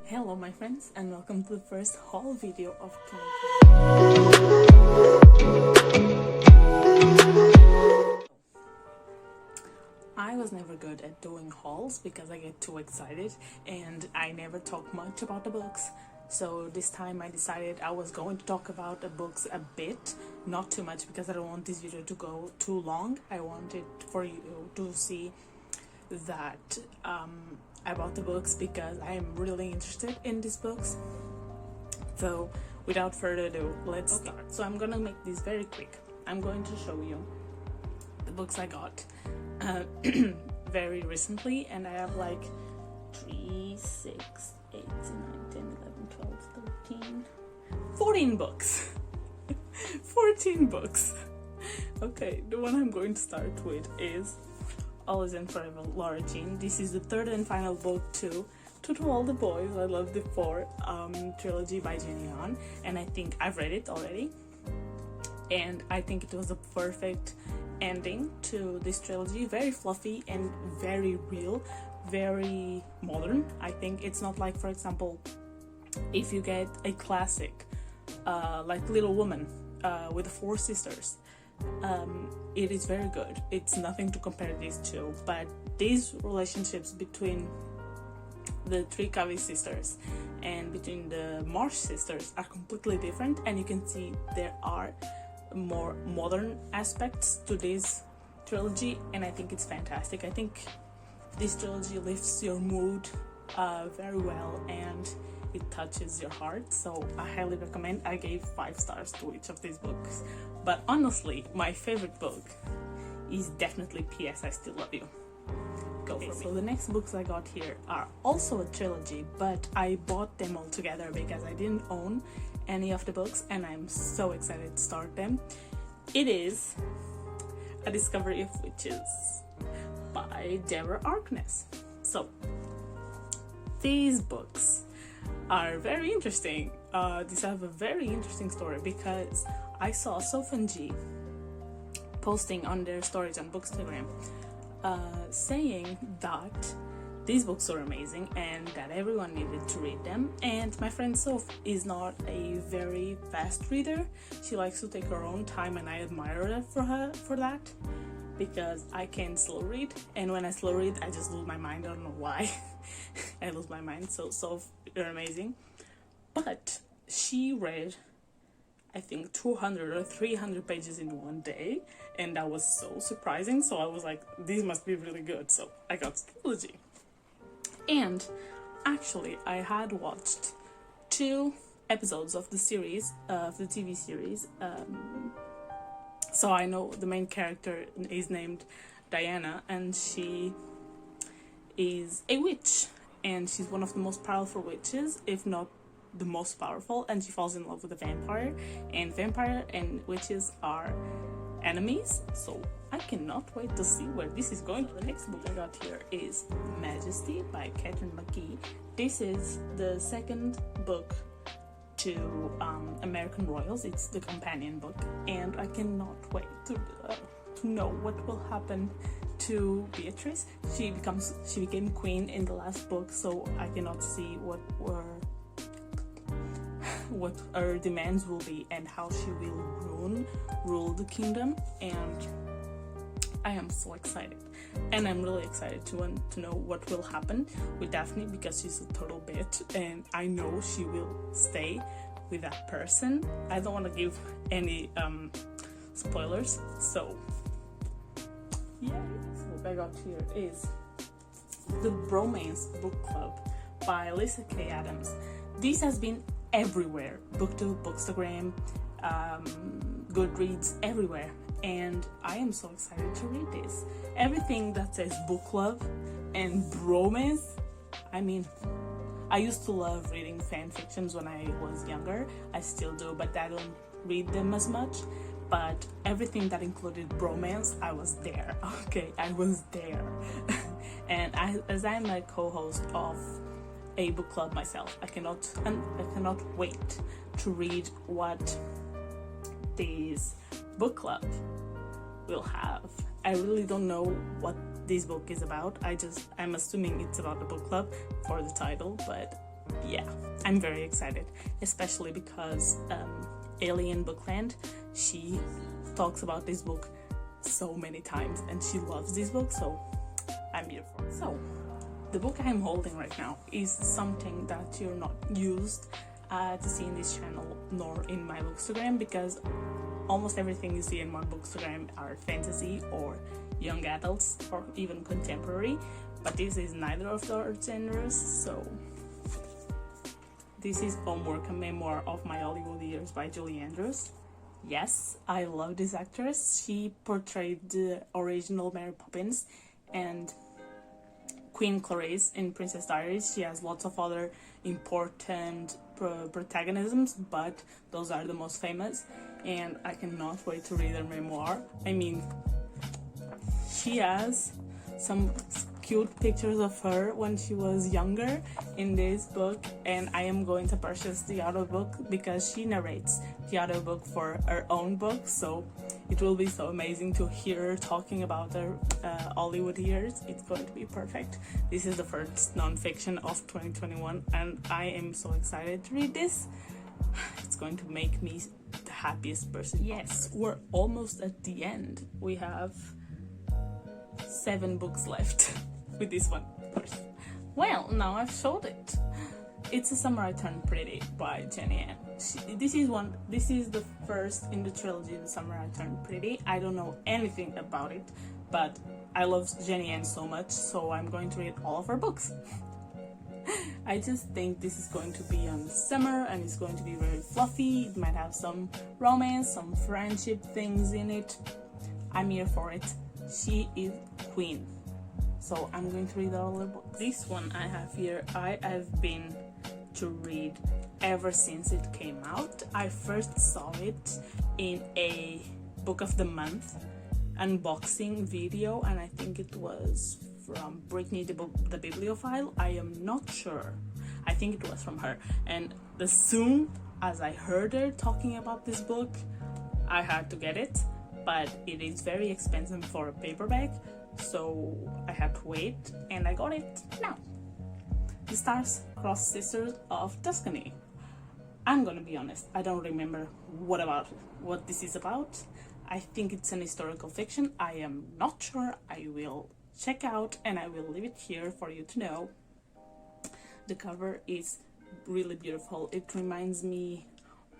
Hello my friends, and welcome to the first haul video of 2020. I was never good at doing hauls because I get too excited and I never talk much about the books. So this time I decided I was going to talk about the books a bit, not too much because I don't want this video to go too long. I wanted for you to see that I bought the books because I am really interested in these books. So without further ado, let's start. So I'm gonna make this very quick. I'm going to show you the books I got very recently, and I have like 3, 6, 8, 9, 10, 11, 12, 13, 14 books. 14 books. Okay, the one I'm going to start with is Always and Forever, Laura Jean. This is the third and final book to All the Boys I Loved Before trilogy by Jenny Han, and I think I've read it already, and I think it was a perfect ending to this trilogy. Very fluffy and very real, very modern. I think it's not like, for example, if you get a classic like Little Woman with the 4 sisters. It is very good. It's nothing to compare these two, but these relationships between the 3 Covey sisters and between the Marsh sisters are completely different, and you can see there are more modern aspects to this trilogy, and I think it's fantastic. I think this trilogy lifts your mood very well, and it touches your heart, so I highly recommend. I gave 5 stars to each of these books, but honestly my favorite book is definitely P.S. I Still Love You. So the next books I got here are also a trilogy, but I bought them all together because I didn't own any of the books, and I'm so excited to start them. It is A Discovery of Witches by Deborah Harkness. So these books are very interesting. These have a very interesting story because I saw Sophanji posting on their stories on Bookstagram saying that these books are amazing and that everyone needed to read them. And my friend Soph is not a very fast reader. She likes to take her own time, and I admire her for that, because I can slow read, and when I slow read I just lose my mind. I don't know why. I lose my mind. So you're amazing. But she read, I think, 200 or 300 pages in one day, and that was so surprising. So I was like, these must be really good. So I got the trilogy. And actually I had watched 2 episodes of the series, of the TV series, so I know the main character is named Diana, and she is a witch, and she's one of the most powerful witches, if not the most powerful, and she falls in love with a vampire, and vampire and witches are enemies. So I cannot wait to see where this is going. The next book I got here is Majesty by Catherine McGee. This is the second book to American Royals. It's the companion book, and I cannot wait to know what will happen to Beatrice. She became queen in the last book, so I cannot see what her demands will be and how she will rule the kingdom. And I am so excited, and I'm really excited to know what will happen with Daphne, because she's a total bitch, and I know she will stay with that person. I don't want to give any spoilers, so yeah. So what I got here is the Bromance book club by Lisa K. Adams. This has been everywhere, booktube, bookstagram, Goodreads, everywhere, and I am so excited to read this. Everything that says book club and bromance, I mean, I used to love reading fan fictions when I was younger. I still do, but I don't read them as much. But everything that included bromance, I was there. Okay, I was there. And as I'm a co-host of a book club myself, I cannot wait to read what this book club will have. I really don't know what this book is about. I'm assuming it's about the book club for the title, but yeah, I'm very excited, especially because Alien Bookland, she talks about this book so many times and she loves this book, so I'm here for it. So the book I'm holding right now is something that you're not used to see in this channel nor in my bookstagram, because almost everything you see in my bookstagram are fantasy or young adults or even contemporary, but this is neither of those genres. So this is Homework, a memoir of my Hollywood years by Julie Andrews. Yes, I love this actress. She portrayed the original Mary Poppins and Queen Clarice in Princess Diaries. She has lots of other important protagonisms, but those are the most famous, and I cannot wait to read her memoir. I mean, she has some cute pictures of her when she was younger in this book, and I am going to purchase the audiobook because she narrates the audiobook for her own book, so it will be so amazing to hear her talking about her Hollywood years. It's going to be perfect. This is the first non-fiction of 2021 and I am so excited to read this. It's going to make me the happiest person. Yes, we're almost at the end. We have 7 books left with this one. Well, now I've showed it. It's A Summer I Turned Pretty by Jenny Ann. This is the first in the trilogy, The Summer I Turned Pretty. I don't know anything about it, but I love Jenny Ann so much, so I'm going to read all of her books. I just think this is going to be on summer and it's going to be very fluffy. It might have some romance, some friendship things in it. I'm here for it. She is queen. So I'm going to read all her books. This one I have here, I have been to read ever since it came out. I first saw it in a book of the month unboxing video, and I think it was from Brittany the Bibliophile. I am not sure. I think it was from her. And as soon as I heard her talking about this book, I had to get it, but it is very expensive for a paperback, so I had to wait, and I got it now. The Star-Crossed Sisters of Tuscany. I'm gonna be honest, I don't remember what this is about. I think it's an historical fiction. I am not sure. I will check out and I will leave it here for you to know. The cover is really beautiful. It reminds me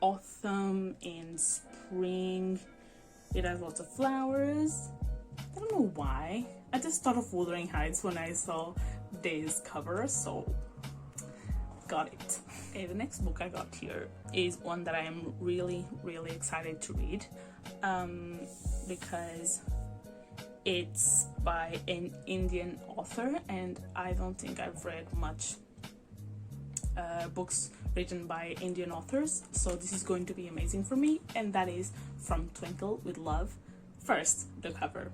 autumn and spring. It has lots of flowers. I don't know why. I just thought of Wuthering Heights when I saw this cover, so got it. Okay, the next book I got here is one that I am really excited to read, because it's by an Indian author, and I don't think I've read much books written by Indian authors, so this is going to be amazing for me, and that is From Twinkle with Love. First, the cover.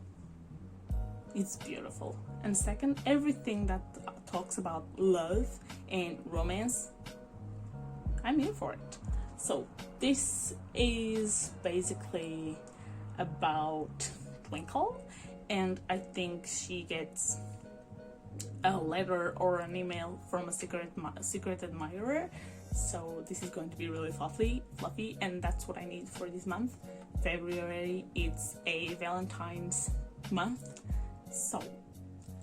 It's beautiful, and second, everything that talks about love and romance, I'm here for it. So this is basically about Twinkle, and I think she gets a letter or an email from a secret admirer, so this is going to be really fluffy, and that's what I need for this month. February, it's a Valentine's month, so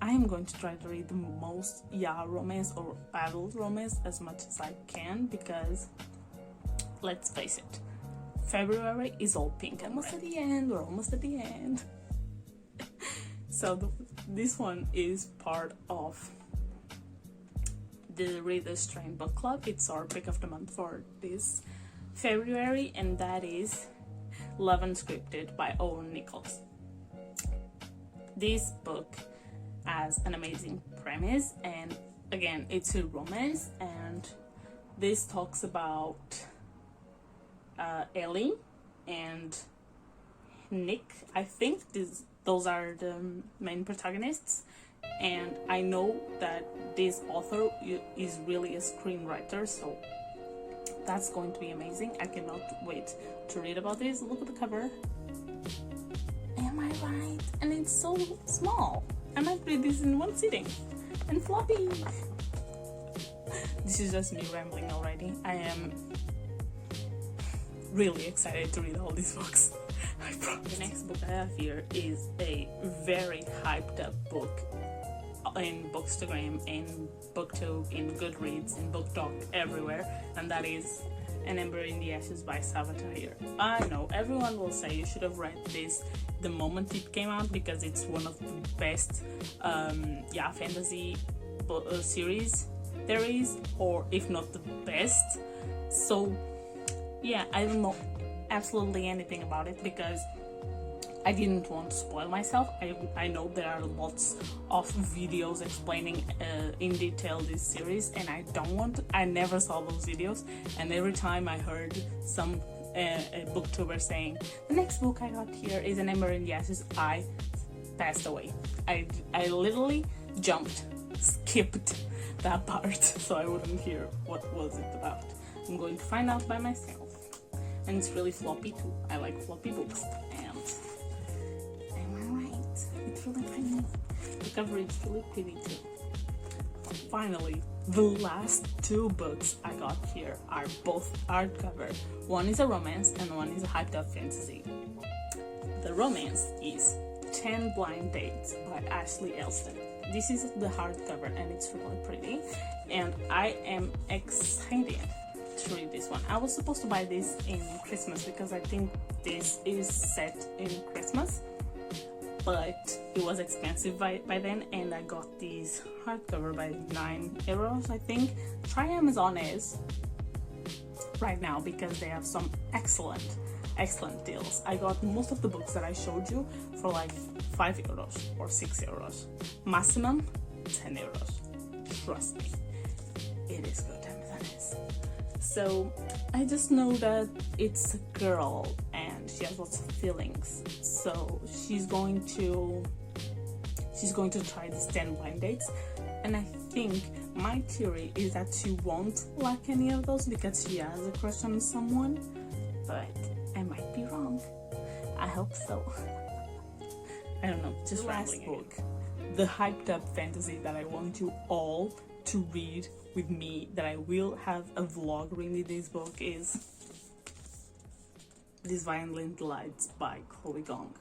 I am going to try to read the most romance or adult romance as much as I can, because let's face it, February is all pink. Almost at the end, we're almost at the end. So this one is part of the Reader's Train book club. It's our pick of the month for this February, and that is Love Unscripted by Owen Nichols. This book has an amazing premise, and again, it's a romance, and this talks about Ellie and Nick. I think those are the main protagonists, and I know that this author is really a screenwriter, so that's going to be amazing. I cannot wait to read about this. Look at the cover. Am I right? And it's so small. I might read this in one sitting. And floppy. this is just me rambling already. I am really excited to read all these books. I promise. The next book I have here is a very hyped up book in Bookstagram, in booktube, in Goodreads, in BookTok, everywhere, and that is An Embryo in the Ashes by Salvatore. I know everyone will say you should have read this the moment it came out because it's one of the best fantasy series there is, or if not the best. So yeah, I don't know absolutely anything about it because I didn't want to spoil myself. I know there are lots of videos explaining in detail this series, and I never saw those videos, and every time I heard some a booktuber saying the next book I got here is An Embryo in the Ashes, I passed away. I literally skipped that part so I wouldn't hear what was it about. I'm going to find out by myself, and it's really floppy too. I like floppy books, and am I right? It's really pretty. The cover is really pretty too. Finally, the last two books I got here are both hardcover. One is a romance and one is a hyped up fantasy. The romance is 10 Blind Dates by Ashley Elston. This is the hardcover and it's really pretty, and I am excited to read this one. I was supposed to buy this in Christmas because I think this is set in Christmas, but it was expensive by then, and I got these hardcover by €9, I think. Try Amazon is right now because they have some excellent deals. I got most of the books that I showed you for like €5 or €6, maximum €10. Trust me, it is good. Amazon is. So I just know that it's a girl and she has lots of feelings, so she's going to try these 10 blind dates, and I think my theory is that she won't like any of those because she has a crush on someone, but I might be wrong. I hope so. I don't know, just last book, the hyped up fantasy that I want you all to read with me, that I will have a vlog reading this book, is These Violent Delights by Chloe Gong.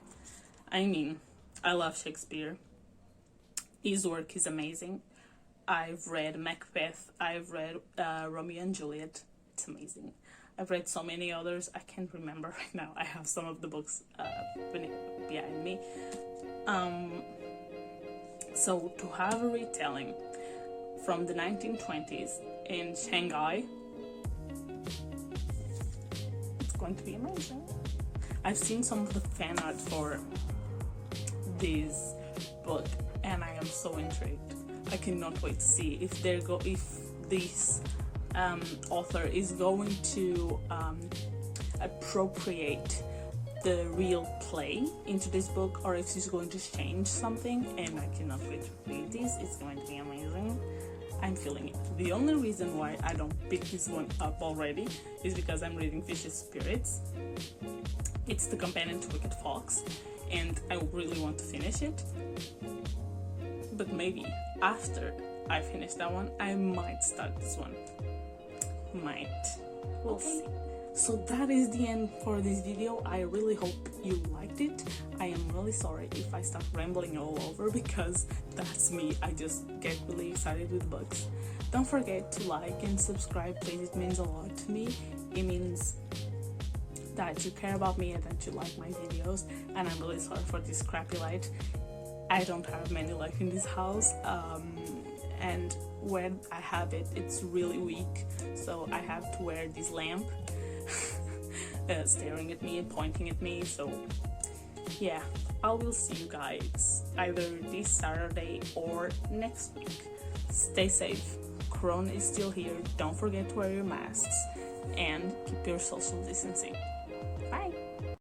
I mean, I love Shakespeare. His work is amazing. I've read Macbeth, I've read Romeo and Juliet, it's amazing. I've read so many others, I can't remember right now. I have some of the books behind me. So to have a retelling from the 1920s in Shanghai, it's going to be amazing. I've seen some of the fan art for this book and I am so intrigued. I cannot wait to see if this author is going to appropriate the real play into this book, or if she's going to change something, and I cannot wait to read this. It's going to be amazing. I'm feeling it. The only reason why I don't pick this one up already is because I'm reading Fishes Spirits. It's the companion to Wicked Fox, and I really want to finish it. But maybe after I finish that one, I might start this one. We'll see. So that is the end for this video. I really hope you liked it. I am really sorry if I start rambling all over because that's me. I just get really excited with books. Don't forget to like and subscribe, please. It means a lot to me. It means that you care about me and that you like my videos, and I'm really sorry for this crappy light. I don't have many light in this house, and when I have it, it's really weak, so I have to wear this lamp staring at me and pointing at me. So yeah, I will see you guys either this Saturday or next week. Stay safe. Corona is still here. Don't forget to wear your masks and keep your social distancing. Bye.